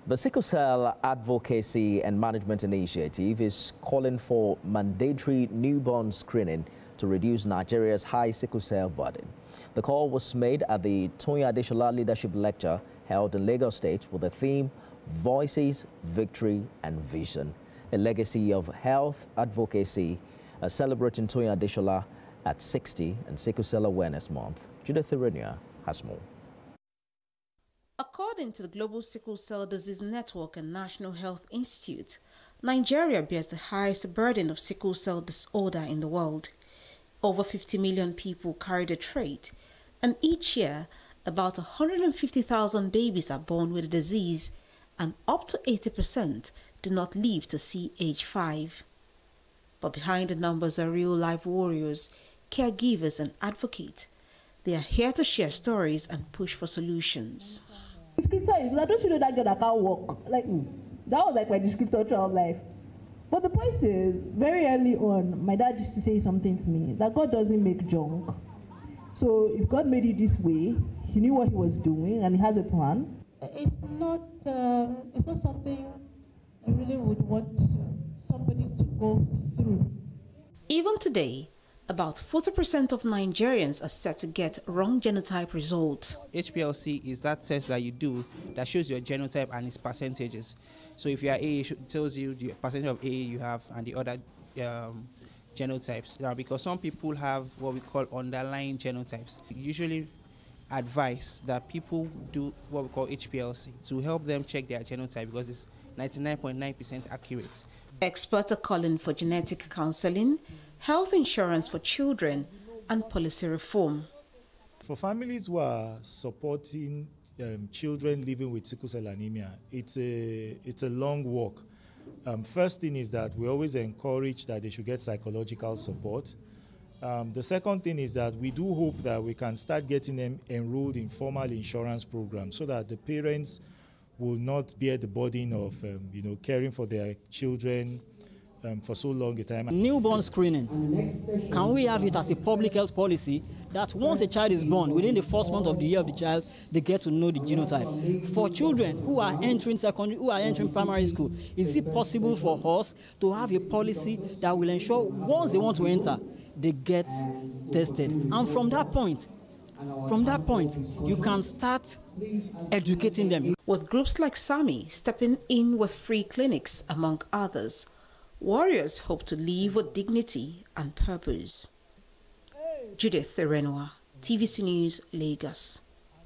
The Sickle Cell Advocacy and Management Initiative is calling for mandatory newborn screening to reduce Nigeria's high sickle cell burden. The call was made at the Toyin Adeshola Leadership Lecture held in Lagos State with the theme Voices, Victory and Vision, a legacy of health advocacy, celebrating Toyin Adeshola at 60 and Sickle Cell Awareness Month. Judith Irenia has more. According to the Global Sickle Cell Disease Network and National Health Institute, Nigeria bears the highest burden of sickle cell disorder in the world. Over 50 million people carry the trait, and each year, about 150,000 babies are born with the disease, and up to 80% do not live to see age 5. But behind the numbers are real-life warriors, caregivers, and advocates. They are here to share stories and push for solutions. Descriptor is, don't you know that girl that can't walk? Like, that was like my descriptor throughout life. But the point is, very early on, my dad used to say something to me, that God doesn't make junk. So if God made it this way, he knew what he was doing and he has a plan. It's not something I really would want somebody to go through. Even today, about 40% of Nigerians are set to get wrong genotype results. HPLC is that test that you do that shows your genotype and its percentages. So if you are A, it tells you the percentage of A you have and the other genotypes. Now, because some people have what we call underlying genotypes, we usually advise that people do what we call HPLC to help them check their genotype because it's 99.9% accurate. Experts are calling for genetic counseling, health insurance for children, and policy reform. For families who are supporting children living with sickle cell anemia, it's a long walk. First thing is that we always encourage that they should get psychological support. The second thing is that we do hope that we can start getting them enrolled in formal insurance programs so that the parents will not bear the burden of caring for their children for so long a time. Newborn screening, can we have it as a public health policy that once a child is born, within the first month of the year of the child, they get to know the genotype? For children who are entering secondary, who are entering primary school, is it possible for us to have a policy that will ensure once they want to enter, they get tested? And from that point, you can start educating them. With groups like SAMI stepping in with free clinics, among others, warriors hope to live with dignity and purpose. Judith Irenia, TVC News, Lagos.